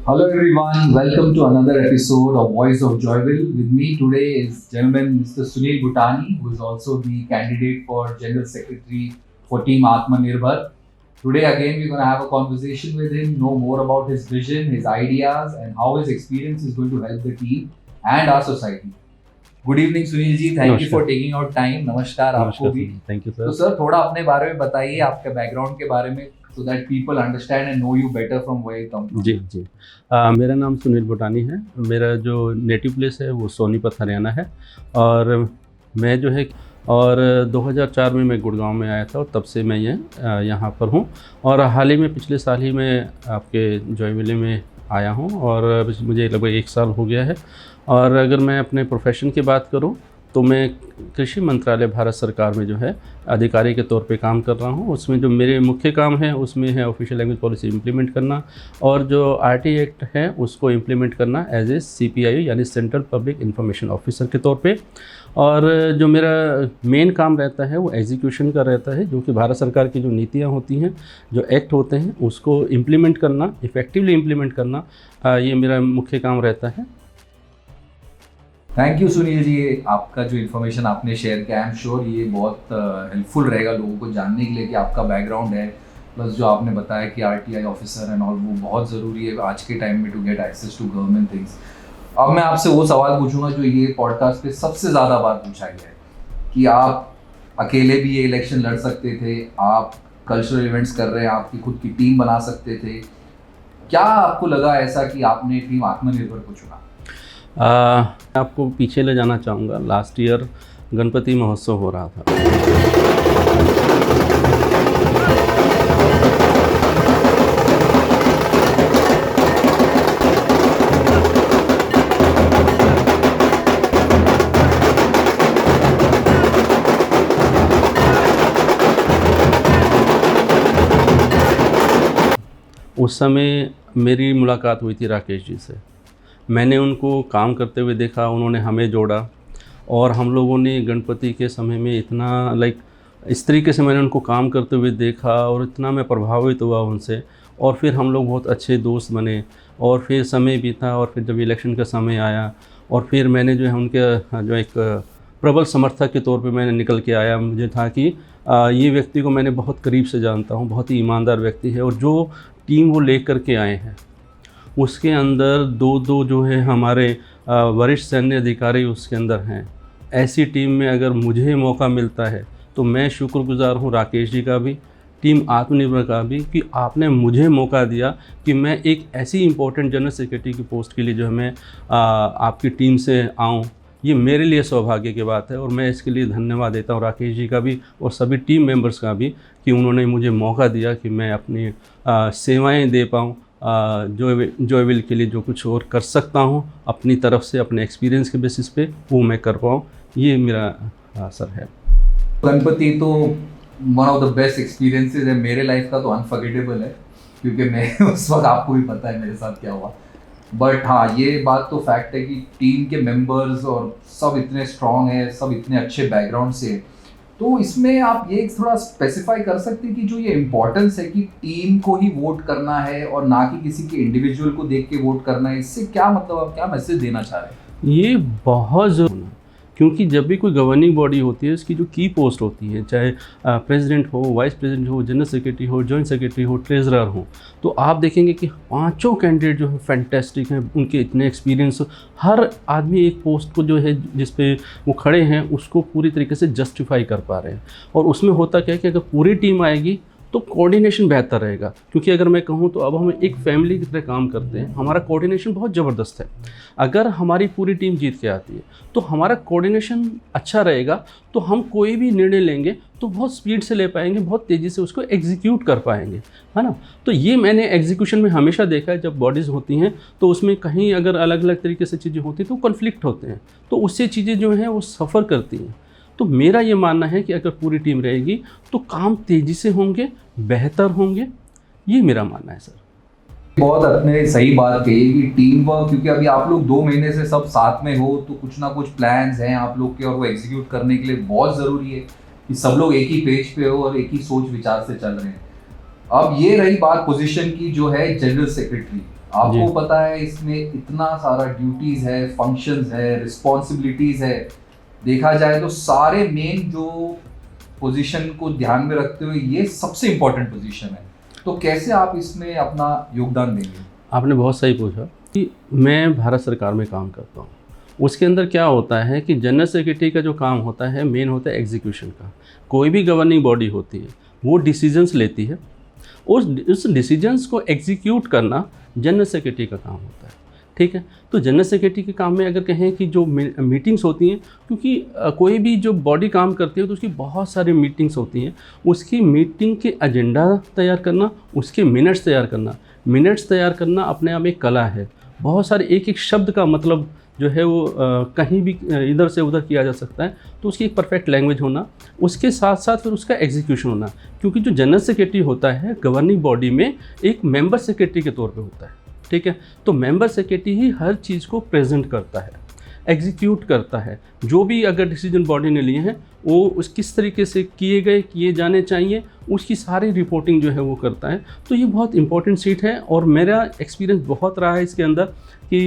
Hello everyone, welcome to another episode of Voice of Joyville. With me today is gentleman Mr. Sunil Bhutani, who is also the candidate for General Secretary for Team Atmanirbhar. Today again we're going to have a conversation with him, know more about his vision, his ideas and how his experience is going to help the team and our society. Good evening Sunil ji, thank you for taking out time. नमस्कार आपको भी. Thank you sir. तो sir थोड़ा अपने बारे में बताइए, आपके बैकग्राउंड के बारे में, so that people understand and know you better from where you come from. जी. मेरा नाम सुनील भूटानी है. मेरा जो नेटिव प्लेस है वो सोनीपत हरियाणा है और मैं जो है 2004 में मैं गुड़गांव में आया था और तब से मैं यहाँ पर हूँ. और हाल ही में पिछले साल ही मैं आपके जॉयविले में आया हूँ और मुझे लगभग 1 साल हो गया है. और अगर मैं अपने प्रोफेशन की बात करूँ तो मैं कृषि मंत्रालय भारत सरकार में जो है अधिकारी के तौर पे काम कर रहा हूँ. उसमें जो मेरे मुख्य काम है उसमें है ऑफिशियल लैंग्वेज पॉलिसी इम्प्लीमेंट करना और जो आरटी एक्ट है उसको इम्प्लीमेंट करना एज ए CPIO यानी सेंट्रल पब्लिक इंफॉर्मेशन ऑफिसर के तौर पे. और जो मेरा मेन काम रहता है वो एग्जीक्यूशन का रहता है, जो कि भारत सरकार की जो नीतियाँ होती हैं, जो एक्ट होते हैं उसको इम्प्लीमेंट करना, इफ़ेक्टिवली इम्प्लीमेंट करना, ये मेरा मुख्य काम रहता है. थैंक यू सुनील जी, आपका जो इन्फॉर्मेशन आपने शेयर किया, आई एम श्योर ये बहुत हेल्पफुल रहेगा लोगों को जानने के लिए कि आपका बैकग्राउंड है, प्लस जो आपने बताया कि RTI ऑफिसर एंड ऑल, वो बहुत ज़रूरी है आज के टाइम में to get access to government things. अब मैं आपसे वो सवाल पूछूंगा जो ये पॉडकास्ट पे सबसे ज़्यादा बार पूछा गया है कि आप अकेले भी ये इलेक्शन लड़ सकते थे, आप कल्चरल इवेंट्स कर रहे हैं, आपकी खुद की टीम बना सकते थे. क्या आपको लगा ऐसा कि आपने टीम आत्मनिर्भर को चुना? आपको पीछे ले जाना चाहूँगा. लास्ट ईयर गणपति महोत्सव हो रहा था. उस समय मेरी मुलाकात हुई थी राकेश जी से. मैंने उनको काम करते हुए देखा, उन्होंने हमें जोड़ा और हम लोगों ने गणपति के समय में इतना इस तरीके से मैंने उनको काम करते हुए देखा और इतना मैं प्रभावित हुआ उनसे. और फिर हम लोग बहुत अच्छे दोस्त बने और फिर समय बीता और फिर जब इलेक्शन का समय आया और फिर मैंने जो है उनके जो एक प्रबल समर्थक के तौर पे मैंने निकल के आया. मुझे था कि ये व्यक्ति को मैंने बहुत करीब से जानता हूँ, बहुत ही ईमानदार व्यक्ति है और जो टीम वो ले कर के आए हैं उसके अंदर दो जो है हमारे वरिष्ठ सैन्य अधिकारी उसके अंदर हैं. ऐसी टीम में अगर मुझे मौका मिलता है तो मैं शुक्रगुजार हूँ राकेश जी का भी, टीम आत्मनिर्भर का भी, कि आपने मुझे मौका दिया कि मैं एक ऐसी इम्पोर्टेंट जनरल सेक्रेटरी की पोस्ट के लिए जो है मैं आपकी टीम से आऊँ. ये मेरे लिए सौभाग्य की बात है और मैं इसके लिए धन्यवाद देता हूँ राकेश जी का भी और सभी टीम मेंबर्स का भी कि उन्होंने मुझे मौका दिया कि मैं अपनी सेवाएं दे पाऊँ, जॉयविल के लिए जो कुछ और कर सकता हूँ अपनी तरफ से, अपने एक्सपीरियंस के बेसिस पे वो मैं कर पाऊँ. ये मेरा असर है. गणपति तो one of the best experiences है मेरे लाइफ का, तो अनफॉरगेटेबल है क्योंकि मैं उस वक्त, आपको भी पता है मेरे साथ क्या हुआ. बट हाँ, ये बात तो फैक्ट है कि टीम के मेंबर्स और सब इतने स्ट्रांग है, सब इतने अच्छे बैकग्राउंड से. तो इसमें आप ये थोड़ा स्पेसिफाई कर सकते हैं कि जो ये इम्पोर्टेंस है कि टीम को ही वोट करना है और ना कि किसी के इंडिविजुअल को देख के वोट करना है, इससे क्या मतलब, आप क्या मैसेज देना चाह रहे हैं? ये बहुत ज़रूरी है क्योंकि जब भी कोई गवर्निंग बॉडी होती है उसकी जो की पोस्ट होती है, चाहे प्रेसिडेंट हो, वाइस प्रेसिडेंट हो, जनरल सेक्रेटरी हो, जॉइंट सेक्रेटरी हो, ट्रेजरर हो, तो आप देखेंगे कि पांचों कैंडिडेट जो है फैंटेस्टिक हैं. उनके इतने एक्सपीरियंस, हर आदमी एक पोस्ट को जो है जिस पे वो खड़े हैं उसको पूरी तरीके से जस्टिफाई कर पा रहे हैं. और उसमें होता क्या है कि अगर पूरी टीम आएगी तो कोऑर्डिनेशन बेहतर रहेगा. क्योंकि अगर मैं कहूँ तो अब हम एक फैमिली की तरह काम करते हैं, हमारा कोऑर्डिनेशन बहुत ज़बरदस्त है. अगर हमारी पूरी टीम जीत के आती है तो हमारा कोऑर्डिनेशन अच्छा रहेगा, तो हम कोई भी निर्णय लेंगे तो बहुत स्पीड से ले पाएंगे, बहुत तेज़ी से उसको एग्जीक्यूट कर पाएंगे, है ना. तो ये मैंने एग्जीक्यूशन में हमेशा देखा है. जब बॉडीज़ होती हैं तो उसमें कहीं अगर अलग अलग तरीके से चीज़ें होती हैं तो कॉन्फ्लिक्ट होते हैं, तो उससे चीज़ें जो हैं वो सफ़र करती हैं. तो मेरा ये मानना है कि अगर पूरी टीम रहेगी तो काम तेज़ी से होंगे, बेहतर होंगे. ये मेरा मानना है सर. बहुत अपने सही बात कही कि टीम वर्क, क्योंकि अभी आप लोग 2 महीने से सब साथ में हो तो कुछ ना कुछ प्लान्स हैं आप लोग के और वो एग्जीक्यूट करने के लिए बहुत ज़रूरी है कि सब लोग एक ही पेज पे हो और एक ही सोच विचार से चल रहे हैं. अब ये रही बात पोजीशन की जो है जनरल सेक्रेटरी. आपको जी। पता है इसमें इतना सारा ड्यूटीज है, फंक्शंस है, रिस्पॉन्सिबिलिटीज है। देखा जाए तो सारे मेन जो पोजीशन को ध्यान में रखते हुए ये सबसे इम्पोर्टेंट पोजीशन है। तो कैसे आप इसमें अपना योगदान देंगे? आपने बहुत सही पूछा कि मैं भारत सरकार में काम करता हूँ। उसके अंदर क्या होता है कि जनरल सेक्रेटरी का जो काम होता है मेन होता है एग्जीक्यूशन का। कोई भी गवर्निंग बॉडी होती है वो डिसीजंस लेती है, उस डिसीजंस को एग्जीक्यूट करना जनरल सेक्रेटरी का काम होता है। ठीक है, तो जनरल सेक्रेटरी के काम में अगर कहें कि जो मीटिंग्स होती हैं, क्योंकि कोई भी जो बॉडी काम करती है तो उसकी बहुत सारी मीटिंग्स होती हैं, उसकी मीटिंग के एजेंडा तैयार करना, उसके मिनट्स तैयार करना अपने आप एक कला है। बहुत सारे एक एक शब्द का मतलब जो है वो कहीं भी इधर से उधर किया जा सकता है, तो उसकी एक परफेक्ट लैंग्वेज होना, उसके साथ साथ फिर उसका एग्जीक्यूशन होना। क्योंकि जो जनरल सेक्रेटरी होता है गवर्निंग बॉडी में एक मेंबर सेक्रेटरी के तौर पे होता है। ठीक है, तो मेंबर सेक्रेटरी ही हर चीज़ को प्रेजेंट करता है, एग्जीक्यूट करता है। जो भी अगर डिसीजन बॉडी ने लिए हैं वो उस किस तरीके से किए जाने चाहिए, उसकी सारी रिपोर्टिंग जो है वो करता है। तो ये बहुत इंपॉर्टेंट सीट है और मेरा एक्सपीरियंस बहुत रहा है इसके अंदर कि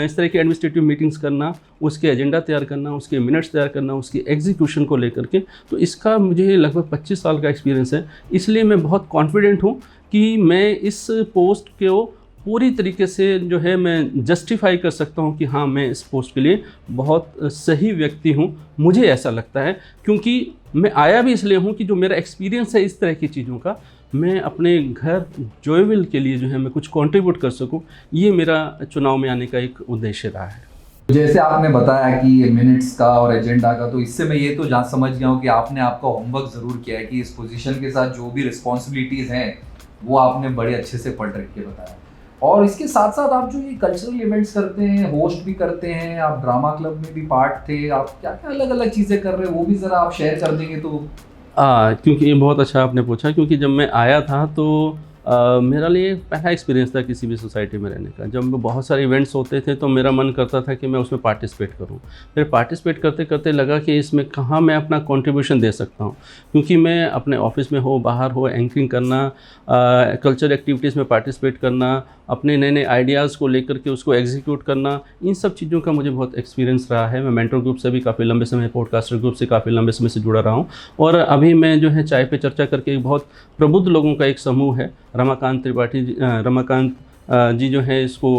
इस तरह की एडमिनिस्ट्रेटिव मीटिंग्स करना, उसके एजेंडा तैयार करना, उसके मिनट्स तैयार करना, उसकी एग्जीक्यूशन को लेकर के। तो इसका मुझे लगभग 25 साल का एक्सपीरियंस है। इसलिए मैं बहुत कॉन्फिडेंट हूँ कि मैं इस पोस्ट को पूरी तरीके से जो है मैं जस्टिफाई कर सकता हूँ कि हाँ, मैं इस पोस्ट के लिए बहुत सही व्यक्ति हूँ। मुझे ऐसा लगता है क्योंकि मैं आया भी इसलिए हूँ कि जो मेरा एक्सपीरियंस है इस तरह की चीज़ों का, मैं अपने घर जॉयविल के लिए जो है मैं कुछ कंट्रीब्यूट कर सकूँ। ये मेरा चुनाव में आने का एक उद्देश्य रहा है। जैसे आपने बताया कि ये मिनट्स का और एजेंडा का, तो इससे मैं ये तो जान समझ गया हूँ कि आपने आपका होमवर्क ज़रूर किया है कि इस पोजीशन के साथ जो भी रिस्पॉन्सिबिलिटीज़ हैं वो आपने बड़े अच्छे से पढ़ रख के बताया। और इसके साथ साथ आप जो ये कल्चरल इवेंट्स करते हैं, होस्ट भी करते हैं, आप ड्रामा क्लब में भी पार्ट थे, आप क्या क्या अलग अलग चीज़ें कर रहे हैं वो भी ज़रा आप शेयर कर देंगे तो। क्योंकि ये बहुत अच्छा आपने पूछा, क्योंकि जब मैं आया था तो मेरा लिए पहला एक्सपीरियंस था किसी भी सोसाइटी में रहने का। जब बहुत सारे इवेंट्स होते थे तो मेरा मन करता था कि मैं उसमें पार्टिसिपेट करूं। फिर पार्टिसिपेट करते करते लगा कि इसमें कहाँ मैं अपना कंट्रीब्यूशन दे सकता हूं, क्योंकि मैं अपने ऑफिस में हो, बाहर हो, एंकरिंग करना, कल्चर एक्टिविटीज़ में पार्टिसिपेट करना, अपने नए नए आइडियाज़ को लेकर के उसको एग्जीक्यूट करना, इन सब चीज़ों का मुझे बहुत एक्सपीरियंस रहा है। मैं मेंटर ग्रुप से भी काफ़ी लंबे समय, पॉडकास्टर ग्रुप से काफ़ी लंबे समय से जुड़ा रहा हूँ। और अभी मैं जो है चाय पे चर्चा करके एक बहुत प्रबुद्ध लोगों का एक समूह है, रमाकांत जी जो है इसको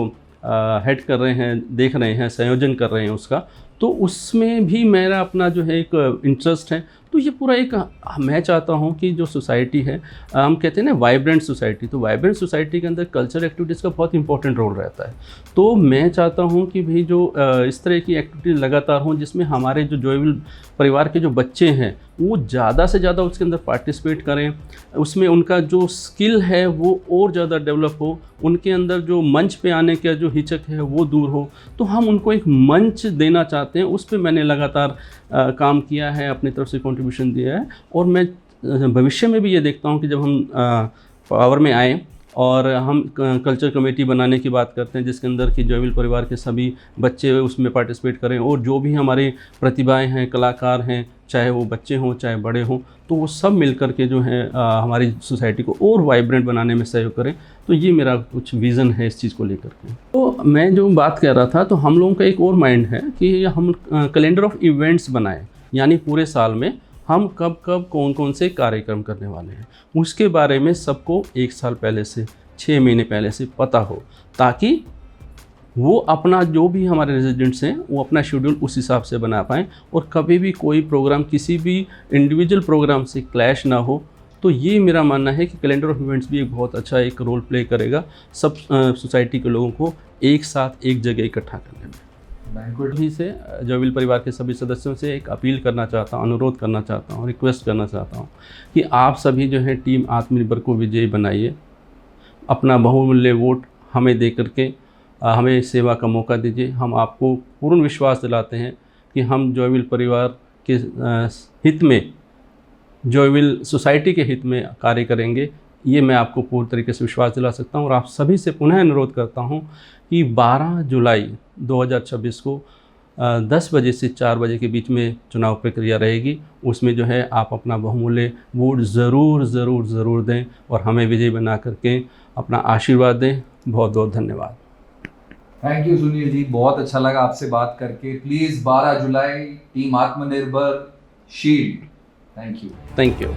हेड कर रहे हैं, देख रहे हैं, संयोजन कर रहे हैं उसका। तो उसमें भी मेरा अपना जो है एक इंटरेस्ट है। तो ये पूरा एक, मैं चाहता हूँ कि जो सोसाइटी है, हम कहते हैं ना वाइब्रेंट सोसाइटी, तो वाइब्रेंट सोसाइटी के अंदर कल्चर एक्टिविटीज़ का बहुत इंपॉर्टेंट रोल रहता है। तो मैं चाहता हूँ कि भाई जो इस तरह की एक्टिविटीज़ लगातार हों जिसमें हमारे जो जॉयविल परिवार के जो बच्चे हैं वो ज़्यादा से ज़्यादा उसके अंदर पार्टिसिपेट करें, उसमें उनका जो स्किल है वो और ज़्यादा डेवलप हो, उनके अंदर जो मंच पे आने का जो हिचक है वो दूर हो। तो हम उनको एक मंच देना चाहते हैं, उस पे मैंने लगातार काम किया है, अपनी तरफ से कंट्रीब्यूशन दिया है। और मैं भविष्य में भी ये देखता हूँ कि जब हम पावर में आए और हम कल्चर कमेटी बनाने की बात करते हैं जिसके अंदर कि जॉयविल परिवार के सभी बच्चे उसमें पार्टिसिपेट करें, और जो भी हमारे प्रतिभाएं हैं, कलाकार हैं, चाहे वो बच्चे हों चाहे बड़े हों, तो वो सब मिलकर के जो है हमारी सोसाइटी को और वाइब्रेंट बनाने में सहयोग करें। तो ये मेरा कुछ विज़न है इस चीज़ को लेकर के। तो मैं जो बात कर रहा था, तो हम लोगों का एक और माइंड है कि हम कैलेंडर ऑफ इवेंट्स बनाएं, यानी पूरे साल में हम कब कब कौन कौन से कार्यक्रम करने वाले हैं उसके बारे में सबको 1 साल पहले से, 6 महीने पहले से पता हो, ताकि वो अपना जो भी हमारे रेजिडेंट्स हैं वो अपना शेड्यूल उस हिसाब से बना पाएँ और कभी भी कोई प्रोग्राम किसी भी इंडिविजुअल प्रोग्राम से क्लैश ना हो। तो ये मेरा मानना है कि कैलेंडर ऑफ इवेंट्स भी एक बहुत अच्छा एक रोल प्ले करेगा सब सोसाइटी के लोगों को एक साथ एक जगह इकट्ठा करने में। बैंक्वेट ही से जॉयविल परिवार के सभी सदस्यों से एक अपील करना चाहता हूँ, अनुरोध करना चाहता हूँ, रिक्वेस्ट करना चाहता हूँ कि आप सभी जो है टीम आत्मनिर्भर को विजयी बनाइए। अपना बहुमूल्य वोट हमें दे करके हमें सेवा का मौका दीजिए। हम आपको पूर्ण विश्वास दिलाते हैं कि हम जॉयविल परिवार के हित में, जॉयविल सोसाइटी के हित में कार्य करेंगे। ये मैं आपको पूर्ण तरीके से विश्वास दिला सकता हूँ। और आप सभी से पुनः अनुरोध करता हूँ कि 12 जुलाई 2026 को 10 बजे से 4 बजे के बीच में चुनाव प्रक्रिया रहेगी। उसमें जो है आप अपना बहुमूल्य वोट ज़रूर दें और हमें विजयी बना करके अपना आशीर्वाद दें। बहुत बहुत धन्यवाद। थैंक यू सुनील जी, बहुत अच्छा लगा आपसे बात करके। प्लीज 12 जुलाई टीम आत्मनिर्भर shield. Thank you. Thank you.